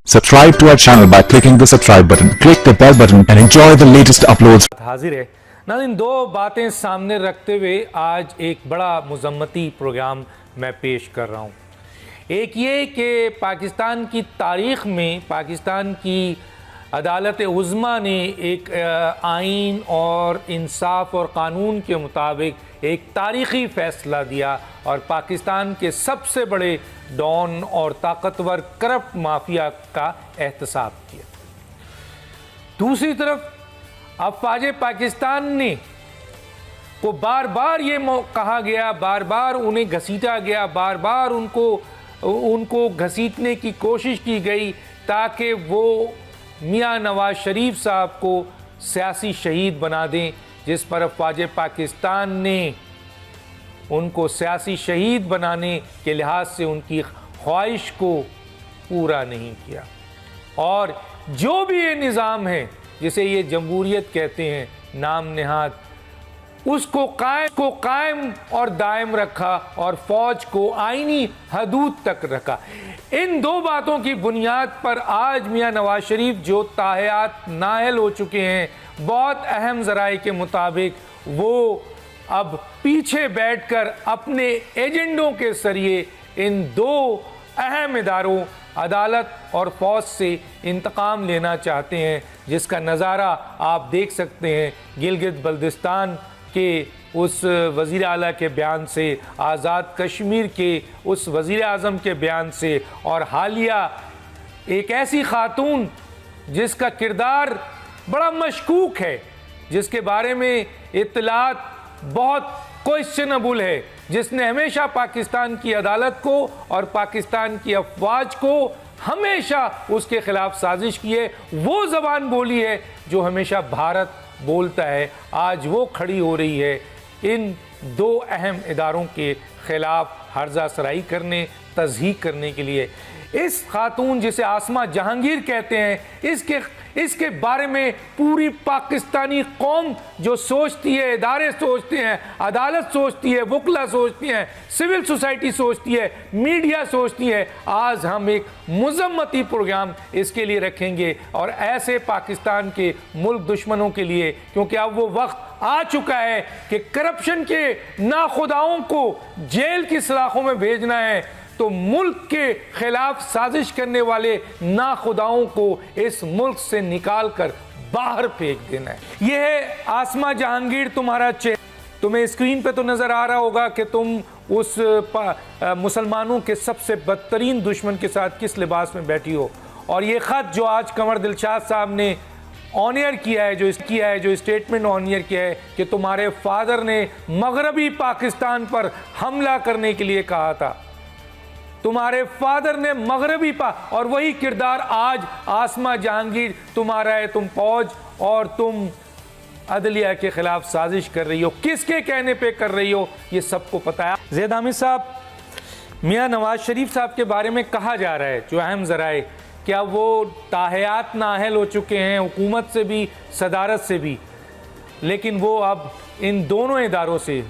Subscribe to our channel by clicking the subscribe button. Click the bell button and enjoy the latest uploads. हाजिर है नाज़रीन, दो बातें सामने रखते हुए आज एक बड़ा मुज़म्मती प्रोग्राम मैं पेश कर रहा हूँ। एक ये कि पाकिस्तान की तारीख़ में पाकिस्तान की अदालत उज़्मा ने एक आइन और इंसाफ और क़ानून के मुताबिक एक तारीख़ी फ़ैसला दिया और पाकिस्तान के सबसे बड़े डॉन और ताकतवर करप्ट माफिया का एहतसाब किया। दूसरी तरफ अफ़वाज पाकिस्तान ने को बार बार ये कहा गया, बार बार उन्हें घसीटा गया, बार बार उनको घसीटने की कोशिश की गई ताकि वो मियां नवाज शरीफ साहब को सियासी शहीद बना दें, जिस पर अफ़वाज पाकिस्तान ने उनको सियासी शहीद बनाने के लिहाज से उनकी ख्वाहिश को पूरा नहीं किया। और जो भी ये निज़ाम है जिसे ये जमहूरियत कहते हैं नाम नहाद, उसको कायम और दायम रखा और फ़ौज को आईनी हदूद तक रखा। इन दो बातों की बुनियाद पर आज मियां नवाज शरीफ जो ताहयात नाअहल हो चुके हैं, बहुत अहम ज़राए के मुताबिक वो अब पीछे बैठकर अपने एजेंडों के ज़रिए इन दो अहम इदारों अदालत और फ़ौज से इंतकाम लेना चाहते हैं, जिसका नज़ारा आप देख सकते हैं गिलगित बल्तिस्तान के उस वज़ीर आला के बयान से, आज़ाद कश्मीर के उस वज़ीर आज़म के बयान से, और हालिया एक ऐसी खातून जिसका किरदार बड़ा मशकूक है, जिसके बारे में इत्तलात बहुत क्वेश्चनेबल है, जिसने हमेशा पाकिस्तान की अदालत को और पाकिस्तान की अफवाज को हमेशा उसके ख़िलाफ़ साजिश की है। वो ज़बान बोली है जो हमेशा भारत बोलता है। आज वो खड़ी हो रही है इन दो अहम इदारों के ख़िलाफ़ हर्जा सराई करने, तज़हीक करने के लिए। इस खातून जिसे आसमा जहांगीर कहते हैं, इसके बारे में पूरी पाकिस्तानी कौम जो सोचती है, इदारे सोचते हैं, अदालत सोचती है, वकला सोचती हैं, सिविल सोसाइटी सोचती है, मीडिया सोचती है। आज हम एक मुज़म्मती प्रोग्राम इसके लिए रखेंगे और ऐसे पाकिस्तान के मुल्क दुश्मनों के लिए, क्योंकि अब वो वक्त आ चुका है कि करप्शन के नाखुदाओं को जेल की सलाखों में भेजना है, तो मुल्क के खिलाफ साजिश करने वाले नाखुदाओं को इस मुल्क से निकाल कर बाहर फेंक देना है। यह है आसमा जहांगीर, तुम्हारा चेहरा। तुम्हें स्क्रीन पे तो नज़र आ रहा होगा कि तुम उस मुसलमानों के सबसे बदतरीन दुश्मन के साथ किस लिबास में बैठी हो। और ये ख़त जो आज कंवर दिलशाद साहब ने ऑन एयर किया है, जो स्टेटमेंट ऑन एयर किया है कि तुम्हारे फादर ने मगरबी पाकिस्तान पर हमला करने के लिए कहा था, तुम्हारे फादर ने मगरबी और वही किरदार आज आसमा जहांगीर तुम्हारा है। तुम फौज और तुम अदलिया के खिलाफ साजिश कर रही हो, किसके कहने पे कर रही हो ये सबको पता है। ज़ैद हामिद साहब, मियां नवाज शरीफ साहब के बारे में कहा जा रहा है जो अहम ज़राए, क्या वो ताहयात नाअहल हो चुके हैं हुकूमत से भी, सदारत से भी, लेकिन वो अब इन दोनों इदारों से,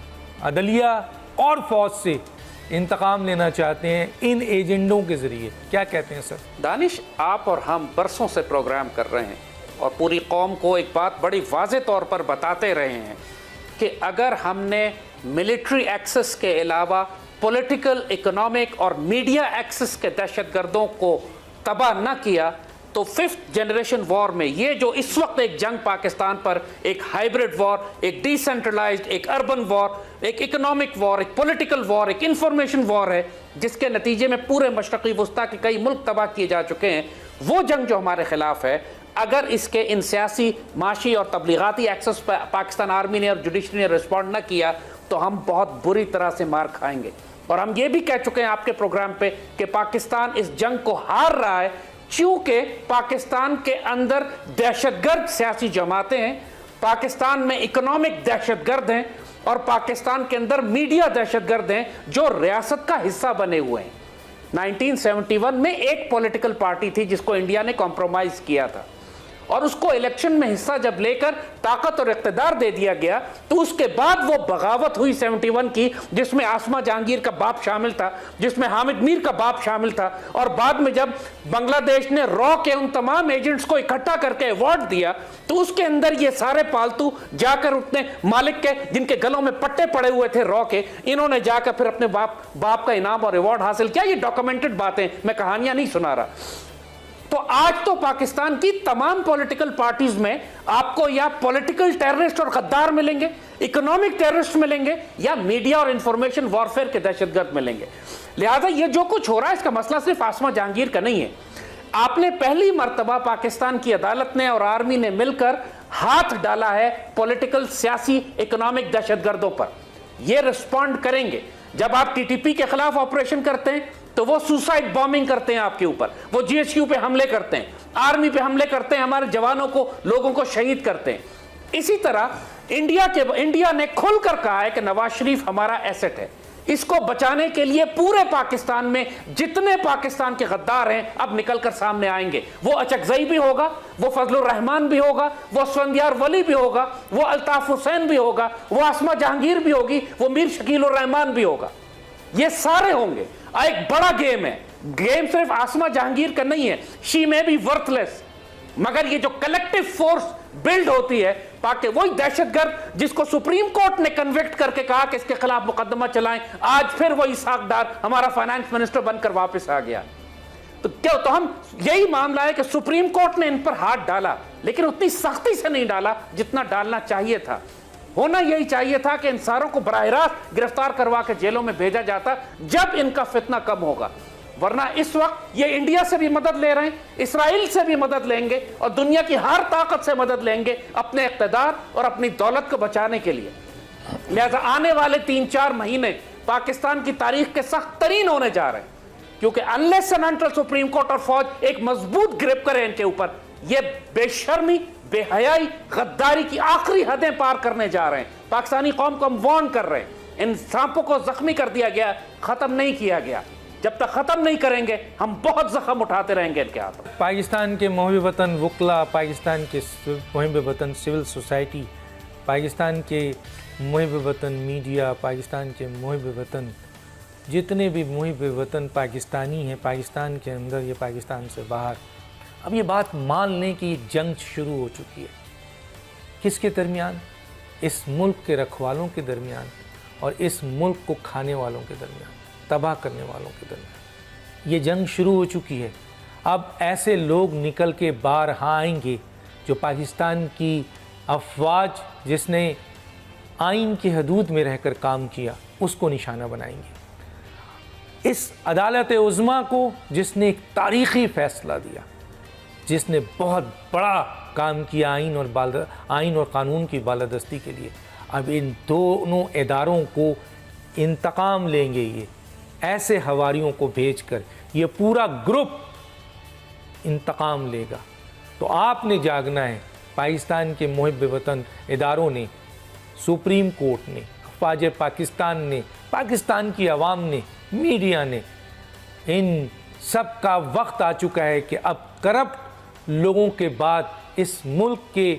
अदलिया और फौज से इंतकाम लेना चाहते हैं इन एजेंडों के ज़रिए। क्या कहते हैं सर? दानिश, आप और हम बरसों से प्रोग्राम कर रहे हैं और पूरी कौम को एक बात बड़ी वाज़े तौर पर बताते रहे हैं कि अगर हमने मिलिट्री एक्सेस के अलावा पॉलिटिकल, इकोनॉमिक और मीडिया एक्सेस के दहशतगर्दों को तबाह न किया तो 5th जनरेशन वॉर में ये जो इस वक्त एक जंग पाकिस्तान पर, एक हाइब्रिड वॉर, एक डिसेंट्रलाइज्ड, एक अर्बन वॉर, एक इकोनॉमिक वॉर, एक पॉलिटिकल वॉर, एक इंफॉर्मेशन वॉर है, जिसके नतीजे में पूरे मशरक़ी वस्ता के कई मुल्क तबाह किए जा चुके हैं, वो जंग जो हमारे खिलाफ है, अगर इसके इन सियासी, माशी और तबलीगाती एक्सेस पर पाकिस्तान आर्मी ने और जुडिशरी ने रिस्पॉन्ड न किया तो हम बहुत बुरी तरह से मार खाएंगे। और हम ये भी कह चुके हैं आपके प्रोग्राम पे कि पाकिस्तान इस जंग को हार रहा है चूंकि पाकिस्तान के अंदर दहशतगर्द सियासी जमातें हैं, पाकिस्तान में इकोनॉमिक दहशतगर्द हैं और पाकिस्तान के अंदर मीडिया दहशतगर्द हैं जो रियासत का हिस्सा बने हुए हैं। 1971 में एक पॉलिटिकल पार्टी थी जिसको इंडिया ने कॉम्प्रोमाइज किया था और उसको इलेक्शन में हिस्सा जब लेकर ताकत और इख्तिदार दे दिया गया, तो उसके बाद वो बगावत हुई 71 की, जिसमें आसमा जहांगीर का बाप शामिल था, जिसमें हामिद मीर का बाप शामिल था, और बाद में जब बांग्लादेश ने रॉ के उन तमाम एजेंट्स को इकट्ठा करके अवार्ड दिया, तो उसके अंदर ये सारे पालतू जाकर उतने मालिक के, जिनके गलों में पट्टे पड़े हुए थे रॉ के, इन्होंने जाकर फिर अपने बाप का इनाम और अवार्ड हासिल किया। ये डॉक्यूमेंटेड बातें, मैं कहानियां नहीं सुना रहा। तो आज तो पाकिस्तान की तमाम पॉलिटिकल पार्टीज में आपको या पॉलिटिकल टेररिस्ट और गद्दार मिलेंगे, इकोनॉमिक टेररिस्ट मिलेंगे, या मीडिया और इंफॉर्मेशन वॉरफेयर के दहशतगर्द मिलेंगे। लिहाजा ये जो कुछ हो रहा है, इसका मसला सिर्फ आसमा जहांगीर का नहीं है। आपने पहली मर्तबा पाकिस्तान की अदालत ने और आर्मी ने मिलकर हाथ डाला है पॉलिटिकल, सियासी, इकोनॉमिक दहशतगर्दों पर। ये रिस्पॉन्ड करेंगे। जब आप टीटीपी के खिलाफ ऑपरेशन करते हैं तो वो सुसाइड बॉम्बिंग करते हैं आपके ऊपर, वो जीएचक्यू पे हमले करते हैं, आर्मी पे हमले करते हैं, हमारे जवानों को, लोगों को शहीद करते हैं। इसी तरह इंडिया ने खुलकर कहा है कि नवाज शरीफ हमारा एसेट है। इसको बचाने के लिए पूरे पाकिस्तान में जितने पाकिस्तान के गद्दार हैं अब निकलकर सामने आएंगे। वो अचकजई भी होगा, वो फजलुर रहमान भी होगा, वो स्फंदियार वली भी होगा, वो अल्ताफ हुसैन भी होगा, वो आसमा जहांगीर भी होगी, वो मीर शकीलुर रहमान भी होगा। ये सारे होंगे। एक बड़ा गेम है। गेम सिर्फ आसमा जहांगीर का नहीं है। शी में बी वर्थलेस, मगर ये जो कलेक्टिव फोर्स बिल्ड होती है, पाके वही दहशतगर्द जिसको सुप्रीम कोर्ट ने कन्विक्ट करके कहा कि इसके खिलाफ मुकदमा चलाएं, आज फिर वही इसहाक डार हमारा फाइनेंस मिनिस्टर बनकर वापस आ गया। तो क्या, तो हम यही मामला है कि सुप्रीम कोर्ट ने इन पर हाथ डाला, लेकिन उतनी सख्ती से नहीं डाला जितना डालना चाहिए था। होना यही चाहिए था कि इन सारों को बराह रास्त गिरफ्तार करवा के जेलों में भेजा जाता जब इनका फितना कम होगा। वरना इस वक्त ये इंडिया से भी मदद ले रहे हैं, इसराइल से भी मदद लेंगे और दुनिया की हर ताकत से मदद लेंगे अपने इक़्तिदार और अपनी दौलत को बचाने के लिए। लिहाजा आने वाले 3-4 महीने पाकिस्तान की तारीख के सख्त तरीन होने जा रहे हैं, क्योंकि unless and until supreme court और फौज एक मजबूत ग्रिप करे इनके ऊपर, ये बेशर्मी, बेहयाई, गद्दारी की आखिरी हदें पार करने जा रहे हैं। पाकिस्तानी कौम को हम वार्न कर रहे हैं। इन सांपों को जख्मी कर दिया गया, खत्म नहीं किया गया। जब तक खत्म नहीं करेंगे हम बहुत जख्म उठाते रहेंगे इनके हाथों। पाकिस्तान के मोहिब वतन वकला, पाकिस्तान के मोहिब वतन सिविल सोसाइटी, पाकिस्तान के मोहिब वतन मीडिया, पाकिस्तान के मोहिब वतन जितने भी मोहिब वतन पाकिस्तानी हैं, पाकिस्तान के अंदर या पाकिस्तान से बाहर, अब ये बात मान लें कि जंग शुरू हो चुकी है। किसके दरमियान? इस मुल्क के रखवालों के दरमियान और इस मुल्क को खाने वालों के दरमियान, तबाह करने वालों के दरमियान ये जंग शुरू हो चुकी है। अब ऐसे लोग निकल के बाहर आएंगे जो पाकिस्तान की अफवाज जिसने आइन की हदूद में रहकर काम किया उसको निशाना बनाएंगे। इस अदालत उज़्मा को जिसने एक तारीख़ी फ़ैसला दिया, जिसने बहुत बड़ा काम किया आइन और कानून की बालादस्ती के लिए, अब इन दोनों इदारों को इंतकाम लेंगे। ये ऐसे हवारियों को भेजकर ये पूरा ग्रुप इंतकाम लेगा। तो आपने जागना है। पाकिस्तान के मुहिब वतन इदारों ने, सुप्रीम कोर्ट ने, अफवाज पाकिस्तान ने, पाकिस्तान की आवाम ने, मीडिया ने, इन सब का वक्त आ चुका है कि अब करप्ट लोगों के बाद इस मुल्क के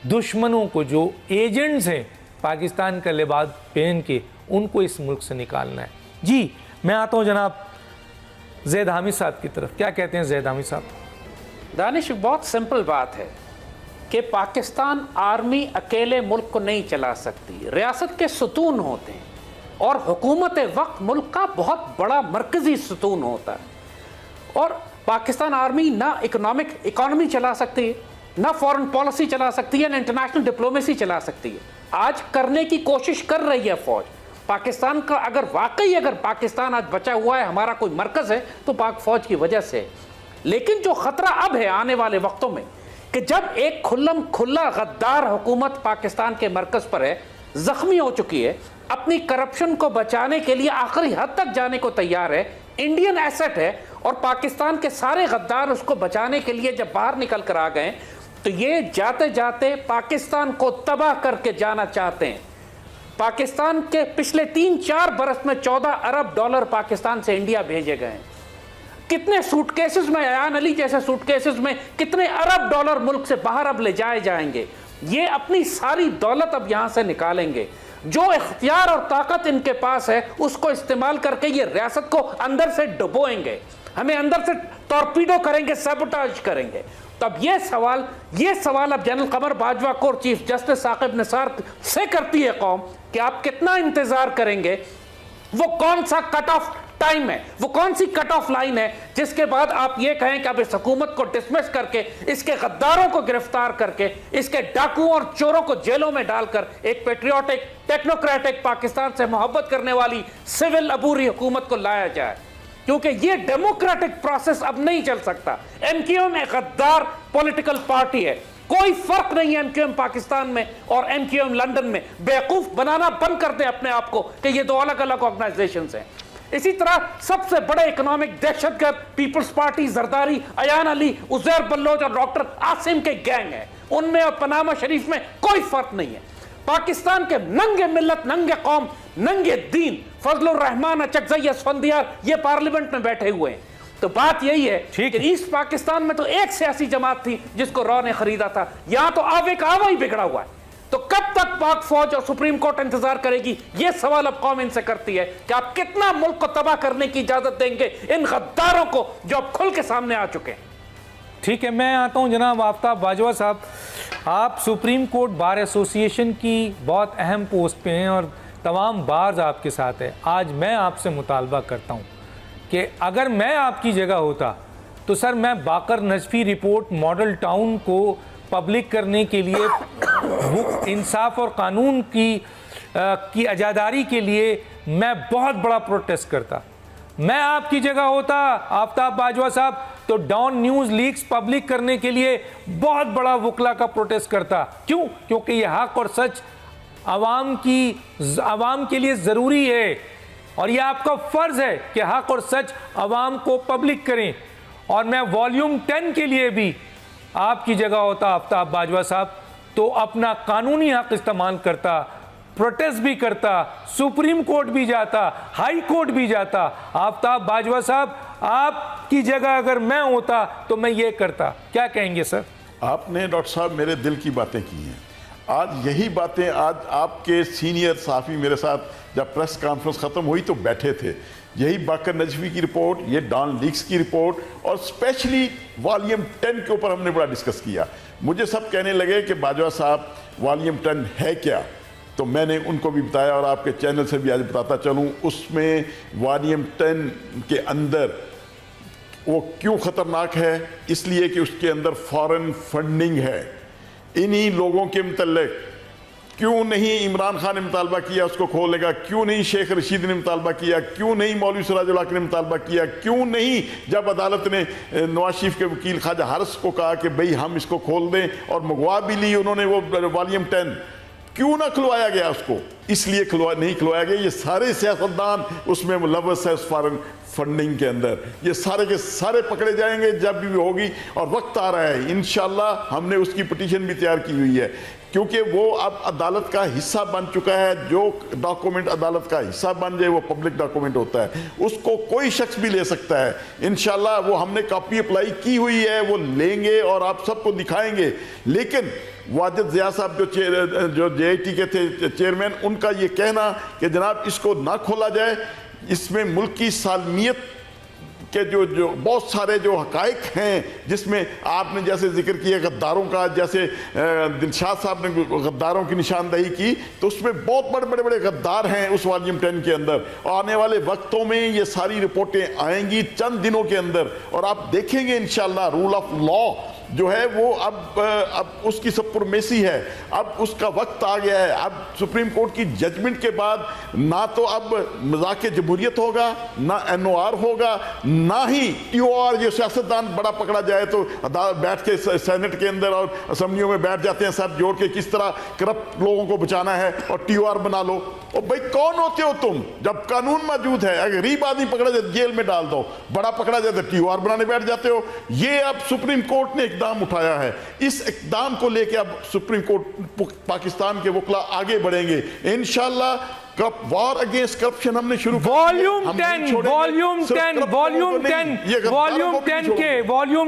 दुश्मनों को, जो एजेंट्स हैं पाकिस्तान का लिबास पहन के, उनको इस मुल्क से निकालना है। जी, मैं आता हूँ जनाब ज़ैद हामिद साहब की तरफ। क्या कहते हैं ज़ैद हामिद साहब? दानिश, बहुत सिंपल बात है कि पाकिस्तान आर्मी अकेले मुल्क को नहीं चला सकती। रियासत के सुतून होते हैं और हुकूमत वक्त मुल्क का बहुत बड़ा मरकज़ी सुतून होता है। और पाकिस्तान आर्मी ना इकोनॉमी चला सकती है, ना फॉरेन पॉलिसी चला सकती है, ना इंटरनेशनल डिप्लोमेसी चला सकती है। आज करने की कोशिश कर रही है फौज। पाकिस्तान का अगर पाकिस्तान आज बचा हुआ है, हमारा कोई मरकज़ है, तो पाक फौज की वजह से। लेकिन जो ख़तरा अब है आने वाले वक्तों में कि जब एक खुला गद्दार हुकूमत पाकिस्तान के मरकज़ पर है, ज़ख्मी हो चुकी है, अपनी करप्शन को बचाने के लिए आखिरी हद तक जाने को तैयार है, इंडियन एसेट है, और पाकिस्तान के सारे गद्दार उसको बचाने के लिए जब बाहर निकल कर आ गए, तो ये जाते जाते पाकिस्तान को तबाह करके जाना चाहते हैं। पाकिस्तान के पिछले 3-4 बरस में $14 अरब पाकिस्तान से इंडिया भेजे गए हैं। कितने सूटकेसेस में, अयान अली जैसे सूटकेसेस में कितने अरब डॉलर मुल्क से बाहर अब ले जाए जाएंगे। ये अपनी सारी दौलत अब यहां से निकालेंगे। जो इख्तियार और ताकत इनके पास है उसको इस्तेमाल करके ये रियासत को अंदर से डुबोएंगे, हमें अंदर से टॉर्पीडो करेंगे, सबोटाज करेंगे। तब ये सवाल अब जनरल कमर बाजवा को और चीफ जस्टिस साकिब निसार से करती है कौम कि आप कितना इंतजार करेंगे, वो कौन सा कट ऑफ टाइम है, वो कौन सी कट ऑफ लाइन है जिसके बाद आप ये कहें कि अब इस हुकूमत को डिसमिस करके, इसके गद्दारों को गिरफ्तार करके, इसके डाकुओं और चोरों को जेलों में डालकर एक पेट्रियोटिक, टेक्नोक्रेटिक, पाकिस्तान से मोहब्बत करने वाली सिविल अबूरी हुकूमत को लाया जाए। क्योंकि ये डेमोक्रेटिक प्रोसेस अब नहीं चल सकता। एमक्यूएम एक गद्दार पॉलिटिकल पार्टी है, कोई फर्क नहीं है एमक्यूएम पाकिस्तान में और एमक्यूएम लंदन में। बेवकूफ बनाना बंद कर दे अपने आप को कि ये दो अलग अलग ऑर्गेनाइजेशंस हैं। इसी तरह सबसे बड़े इकोनॉमिक दहशतगर्द पीपल्स पार्टी, जरदारी, अयान अली, उजैर बल्लोच और डॉक्टर आसिम के गैंग है। उनमें और पनामा शरीफ में कोई फर्क नहीं है। पाकिस्तान के नंगे मिल्लत, नंगे कौम, नंगे दीन फजलुर रहमान, अचकजई, असफंदियार ये पार्लियामेंट में बैठे हुए हैं। तो बात यही है कि ईस्ट पाकिस्तान में तो एक सियासी जमात थी जिसको रॉ ने खरीदा था, यहां तो आवे का आवा ही बिगड़ा हुआ है। तो कब तक पाक फौज और सुप्रीम कोर्ट इंतजार करेगी? ये सवाल अब कौम इनसे करती है कि आप कितना मुल्क को तबाह करने की इजाजत देंगे इन गद्दारों को जो अब खुल के सामने आ चुके हैं। ठीक है, मैं आता हूं जनाब आफ्ताब बाजवा साहब। आप सुप्रीम कोर्ट बार एसोसिएशन की बहुत अहम पोस्ट पे हैं और तमाम बार्स आपके साथ है। आज मैं आपसे मुतालबा करता हूं कि अगर मैं आपकी जगह होता तो सर मैं बाकर नजफी रिपोर्ट मॉडल टाउन को पब्लिक करने के लिए इंसाफ और कानून की अजादारी के लिए मैं बहुत बड़ा प्रोटेस्ट करता। मैं आपकी जगह होता आफ्ताब बाजवा साहब तो डॉन न्यूज़ लीक्स पब्लिक करने के लिए बहुत बड़ा वकला का प्रोटेस्ट करता। क्यों? क्योंकि यह हक और सच आवाम के लिए ज़रूरी है और यह आपका फ़र्ज़ है कि हक और सच आवाम को पब्लिक करें। और मैं वॉल्यूम 10 के लिए भी आपकी जगह होता आफ्ताब बाजवा साहब तो अपना कानूनी हक इस्तेमाल करता, प्रोटेस्ट भी करता, सुप्रीम कोर्ट भी जाता, हाई कोर्ट भी जाता। आफ्ताब बाजवा साहब आपकी जगह अगर मैं होता तो मैं ये करता। क्या कहेंगे सर? आपने डॉक्टर साहब मेरे दिल की बातें की हैं। आज यही बातें आज आपके सीनियर साफ़ी मेरे साथ जब प्रेस कॉन्फ्रेंस ख़त्म हुई तो बैठे थे। यही बाकर नजफी की रिपोर्ट, ये डॉन लीक्स की रिपोर्ट और स्पेशली वॉल्यूम 10 के ऊपर हमने बड़ा डिस्कस किया। मुझे सब कहने लगे कि बाजवा साहब वॉल्यूम 10 है क्या, तो मैंने उनको भी बताया और आपके चैनल से भी आज बताता चलूँ उसमें वॉल्यूम 10 के अंदर वो क्यों ख़तरनाक है, इसलिए कि उसके अंदर फॉरेन फंडिंग है। इन्हीं लोगों के मतलब क्यों नहीं इमरान खान ने मुतालबा किया उसको खोलने का, क्यों नहीं शेख रशीद ने मुतालबा किया, क्यों नहीं मौलवी सिराजुल हक ने मुतालबा किया, क्यों नहीं जब अदालत ने नवाज शरीफ के वकील ख्वाजा हारिस को कहा कि भाई हम इसको खोल दें और मंगवा भी ली उन्होंने वो वॉल्यूम 10, क्यों ना खुलवाया गया उसको? इसलिए नहीं खुलवाया गया। ये सारे सियासतदान उसमें मुलव्वस है उस फॉरेन फंडिंग के अंदर। ये सारे के सारे पकड़े जाएंगे जब भी होगी और वक्त आ रहा है। इंशाल्लाह हमने उसकी पिटीशन भी तैयार की हुई है क्योंकि वो अब अदालत का हिस्सा बन चुका है। जो डॉक्यूमेंट अदालत का हिस्सा बन जाए वो पब्लिक डॉक्यूमेंट होता है, उसको कोई शख्स भी ले सकता है। इंशाल्लाह वो हमने कॉपी अप्लाई की हुई है, वो लेंगे और आप सबको दिखाएंगे। लेकिन वाजिद ज़िया साहब जो JIT के थे चेयरमैन, उनका ये कहना कि जनाब इसको ना खोला जाए, इसमें मुल्क की सालमियत के जो बहुत सारे जो हकाइक हैं जिसमें आपने जैसे जिक्र किया गद्दारों का, जैसे दिलशाद साहब ने गद्दारों की निशानदही की, तो उसमें बहुत बड़े गद्दार हैं उस वॉल्यूम 10 के अंदर। आने वाले वक्तों में ये सारी रिपोर्टें आएंगी चंद दिनों के अंदर और आप देखेंगे इंशाल्लाह रूल ऑफ लॉ जो है वो अब उसकी सुप्रीमेसी है। अब उसका वक्त आ गया है। अब सुप्रीम कोर्ट की जजमेंट के बाद ना तो अब मजाक जमहूरियत होगा, ना NOR होगा, ना ही TOR। जो सियासतदान बड़ा पकड़ा जाए तो बैठ के सेनेट के अंदर और असम्बलियों में बैठ जाते हैं सब जोड़ के किस तरह करप्ट लोगों को बचाना है और TOR बना लो। और भाई कौन होते हो तुम जब कानून मौजूद है? अगर गरीब आदमी पकड़ा जाए जेल में डाल दो, बड़ा पकड़ा जाए तो TOR बनाने बैठ जाते हो। ये अब सुप्रीम कोर्ट ने एक इकदाम उठाया है, इस इकदाम को लेके अब सुप्रीम कोर्ट पाकिस्तान के वकला आगे बढ़ेंगे इंशाल्लाह। वॉर अगेंस्ट करप्शन हमने शुरू वॉल्यूम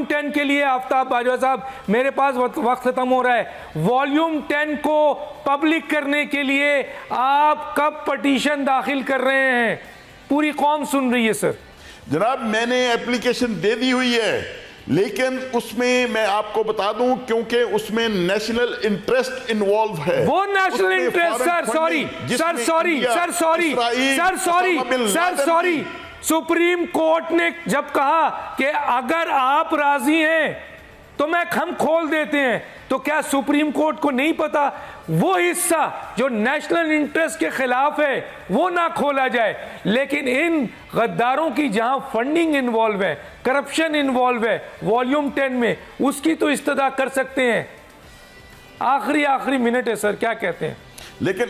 10 के लिए आफ्ताब बाजवा साहब, मेरे पास वक्त खत्म हो रहा है। वॉल्यूम 10 को पब्लिक करने के लिए आप कब पटिशन दाखिल कर रहे हैं? पूरी कौम सुन रही है सर। जनाब, मैंने एप्लीकेशन दे दी हुई है, लेकिन उसमें मैं आपको बता दूं, क्योंकि उसमें नेशनल इंटरेस्ट इन्वॉल्व है। वो national interest sorry, supreme court ने जब कहा कि अगर आप राजी हैं तो हम खोल देते हैं, तो क्या सुप्रीम कोर्ट को नहीं पता वो हिस्सा जो नेशनल इंटरेस्ट के खिलाफ है वो ना खोला जाए? लेकिन इन गद्दारों की जहां फंडिंग इन्वॉल्व है, करप्शन इन्वॉल्व है, वॉल्यूम 10 में उसकी तो इस्तदा कर सकते हैं। आखिरी मिनट है सर, क्या कहते हैं? लेकिन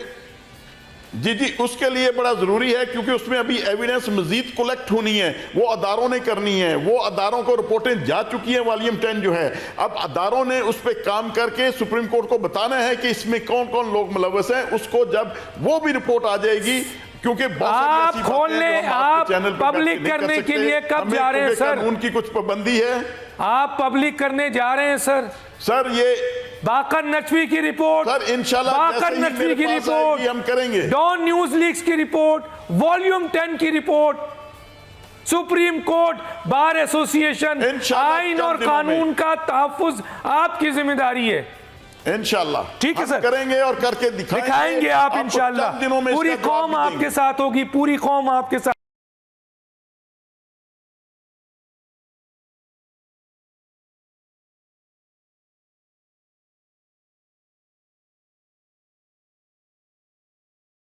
जी उसके लिए बड़ा जरूरी है, क्योंकि उसमें अभी एविडेंस मजीद कलेक्ट होनी है, वो अदारों ने करनी है, वो अदारों को रिपोर्टें जा चुकी हैं। वॉल्यूम 10 जो है, अब अदारों ने उस पर काम करके सुप्रीम कोर्ट को बताना है कि इसमें कौन कौन लोग मुलव्वस हैं। उसको जब वो भी रिपोर्ट आ जाएगी, क्योंकि आप खोलने, आप पब्लिक करने के लिए कब जा रहे हैं सर? उनकी कुछ पाबंदी है, आप पब्लिक करने जा रहे हैं सर? सर ये बाकर नकवी की रिपोर्ट, सर इंशाल्लाह बाकर नकवी की रिपोर्ट, हम करेंगे। डॉन न्यूज लीक्स की रिपोर्ट, वॉल्यूम 10 की report, supreme court, bar association, आइन और कानून का तहफ्फुज़ आपकी जिम्मेदारी है इंशाल्लाह। ठीक है सर, करेंगे और करके दिखाएंगे आप इंशाल्लाह। पूरी कौम आपके साथ होगी, पूरी कौम आपके साथ।